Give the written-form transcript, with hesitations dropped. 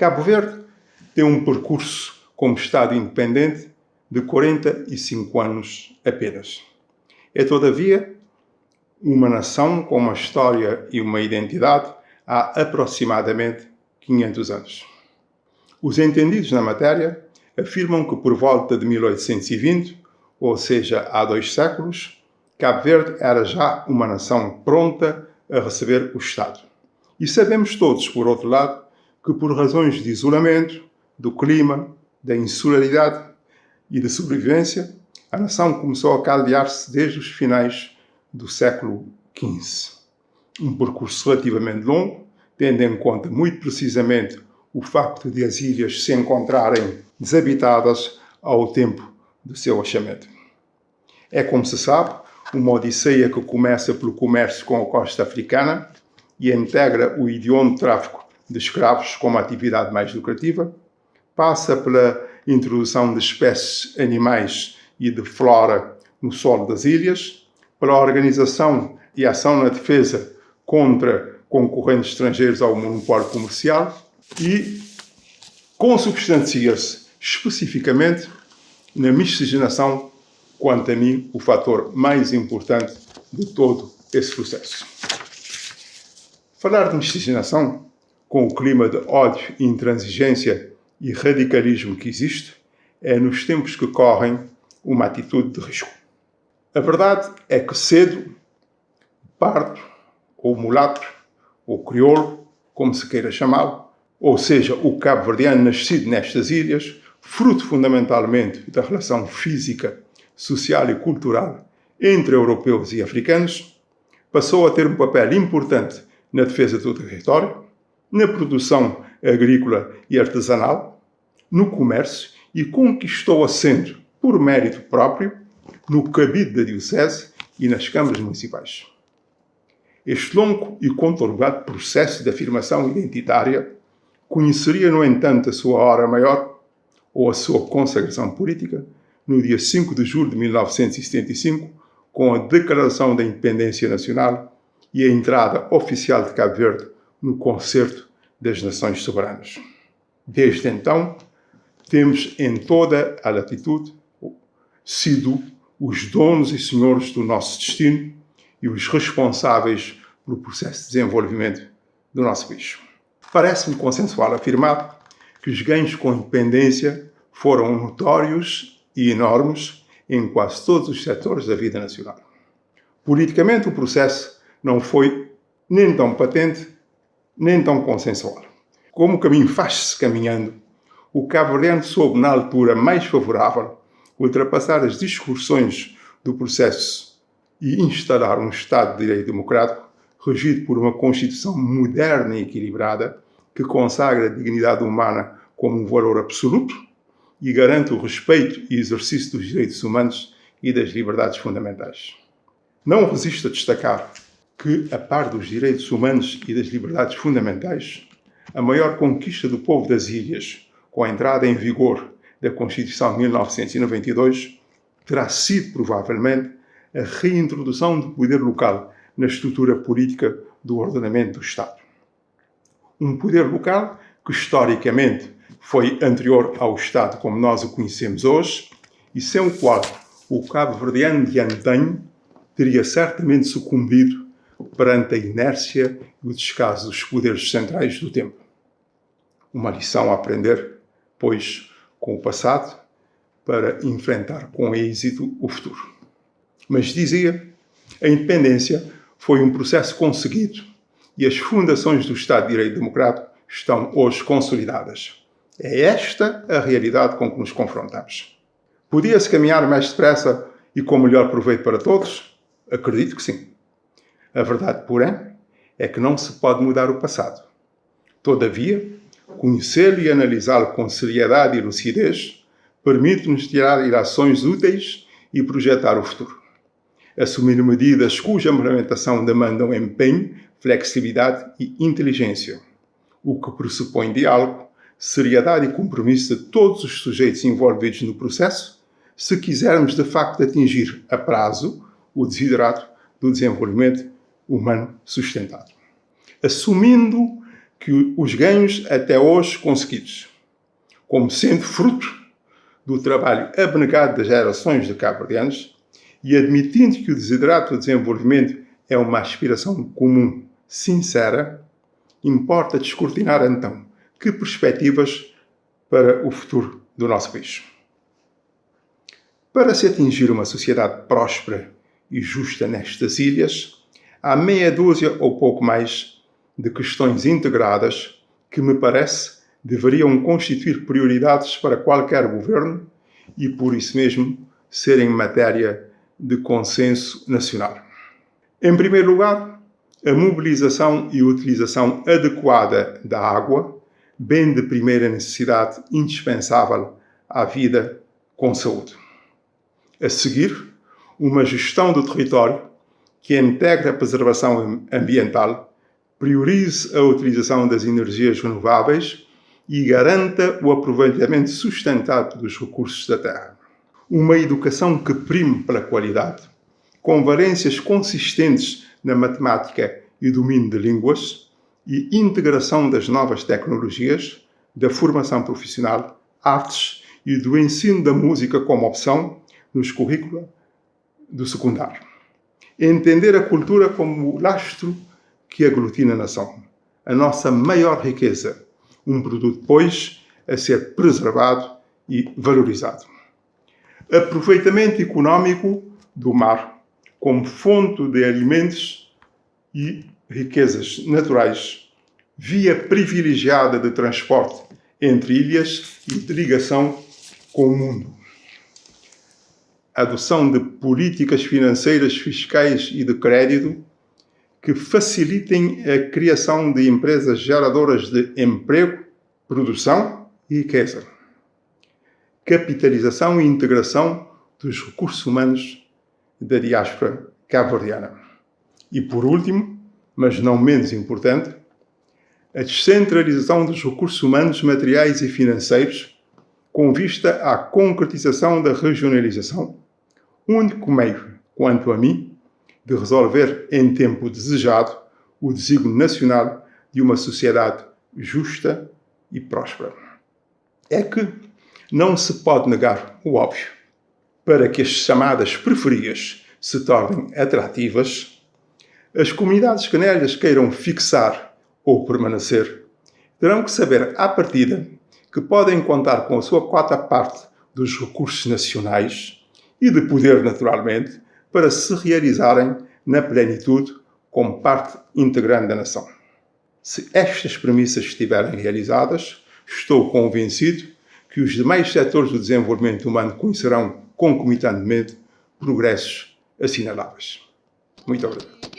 Cabo Verde tem um percurso como Estado independente de 45 anos apenas. É, todavia, uma nação com uma história e uma identidade há aproximadamente 500 anos. Os entendidos na matéria afirmam que por volta de 1820, ou seja, há 2 séculos, Cabo Verde era já uma nação pronta a receber o Estado. E sabemos todos, por outro lado, que por razões de isolamento, do clima, da insularidade e de sobrevivência, a nação começou a caldear-se desde os finais do século XV. Um percurso relativamente longo, tendo em conta muito precisamente o facto de as ilhas se encontrarem desabitadas ao tempo do seu achamento. É, como se sabe, uma odisseia que começa pelo comércio com a costa africana e integra o hediondo tráfico de escravos como a atividade mais lucrativa, passa pela introdução de espécies animais e de flora no solo das ilhas, pela organização e ação na defesa contra concorrentes estrangeiros ao monopólio comercial e consubstancia-se especificamente na miscigenação, quanto a mim, o fator mais importante de todo esse processo. Falar de miscigenação, com o clima de ódio, intransigência e radicalismo que existe, é, nos tempos que correm, uma atitude de risco. A verdade é que cedo, pardo, ou mulato, ou crioulo, como se queira chamá-lo, ou seja, o cabo-verdiano nascido nestas ilhas, fruto fundamentalmente da relação física, social e cultural entre europeus e africanos, passou a ter um papel importante na defesa do território, na produção agrícola e artesanal, no comércio e conquistou assento, por mérito próprio, no cabido da diocese e nas câmaras municipais. Este longo e conturbado processo de afirmação identitária conheceria, no entanto, a sua hora maior, ou a sua consagração política, no dia 5 de julho de 1975, com a Declaração da Independência Nacional e a entrada oficial de Cabo Verde no Concerto das Nações Soberanas. Desde então, temos em toda a latitude sido os donos e senhores do nosso destino e os responsáveis pelo processo de desenvolvimento do nosso país. Parece-me consensual afirmar que os ganhos com a independência foram notórios e enormes em quase todos os setores da vida nacional. Politicamente, o processo não foi nem tão patente, nem tão consensual. Como o caminho faz-se caminhando, o cabo-verdiano soube, na altura mais favorável, ultrapassar as discussões do processo e instalar um Estado de Direito Democrático regido por uma Constituição moderna e equilibrada que consagra a dignidade humana como um valor absoluto e garante o respeito e exercício dos direitos humanos e das liberdades fundamentais. Não resisto a destacar que, a par dos direitos humanos e das liberdades fundamentais, a maior conquista do povo das ilhas, com a entrada em vigor da Constituição de 1992, terá sido, provavelmente, a reintrodução do poder local na estrutura política do ordenamento do Estado. Um poder local que, historicamente, foi anterior ao Estado como nós o conhecemos hoje e sem o qual o cabo-verdiano de antanho teria certamente sucumbido perante a inércia e o descaso dos poderes centrais do tempo. Uma lição a aprender, pois, com o passado, para enfrentar com êxito o futuro. Mas, dizia, a independência foi um processo conseguido e as fundações do Estado de Direito Democrático estão hoje consolidadas. É esta a realidade com que nos confrontamos. Podia-se caminhar mais depressa e com melhor proveito para todos? Acredito que sim. A verdade, porém, é que não se pode mudar o passado. Todavia, conhecê-lo e analisá-lo com seriedade e lucidez permite-nos tirar ilações úteis e projetar o futuro. Assumir medidas cuja implementação demandam empenho, flexibilidade e inteligência, o que pressupõe diálogo, seriedade e compromisso de todos os sujeitos envolvidos no processo, se quisermos de facto atingir a prazo o desiderato do desenvolvimento humano sustentado. Assumindo que os ganhos até hoje conseguidos, como sendo fruto do trabalho abnegado das gerações de cabo-verdianos e admitindo que o desiderato do desenvolvimento é uma aspiração comum, sincera, importa descortinar então que perspectivas para o futuro do nosso país. Para se atingir uma sociedade próspera e justa nestas ilhas, há meia dúzia ou pouco mais de questões integradas que, me parece, deveriam constituir prioridades para qualquer governo e, por isso mesmo, serem matéria de consenso nacional. Em primeiro lugar, a mobilização e utilização adequada da água, bem de primeira necessidade indispensável à vida com saúde. A seguir, uma gestão do território que integre a preservação ambiental, priorize a utilização das energias renováveis e garanta o aproveitamento sustentado dos recursos da terra. Uma educação que prime pela qualidade, com valências consistentes na matemática e domínio de línguas e integração das novas tecnologias, da formação profissional, artes e do ensino da música como opção nos currículos do secundário. Entender a cultura como o lastro que aglutina a nação, a nossa maior riqueza, um produto, pois, a ser preservado e valorizado. Aproveitamento econômico do mar como fonte de alimentos e riquezas naturais, via privilegiada de transporte entre ilhas e de ligação com o mundo. Adoção de políticas financeiras, fiscais e de crédito que facilitem a criação de empresas geradoras de emprego, produção e riqueza. Capitalização e integração dos recursos humanos da diáspora cabo-verdiana. E, por último, mas não menos importante, a descentralização dos recursos humanos, materiais e financeiros com vista à concretização da regionalização, único meio, quanto a mim, de resolver em tempo desejado o desígnio nacional de uma sociedade justa e próspera. É que não se pode negar o óbvio. Para que as chamadas periferias se tornem atrativas, as comunidades canélias queiram fixar ou permanecer, terão que saber à partida que podem contar com a sua quota parte dos recursos nacionais e de poder, naturalmente, para se realizarem na plenitude como parte integrante da nação. Se estas premissas estiverem realizadas, estou convencido que os demais setores do desenvolvimento humano conhecerão concomitantemente progressos assinaláveis. Muito obrigado.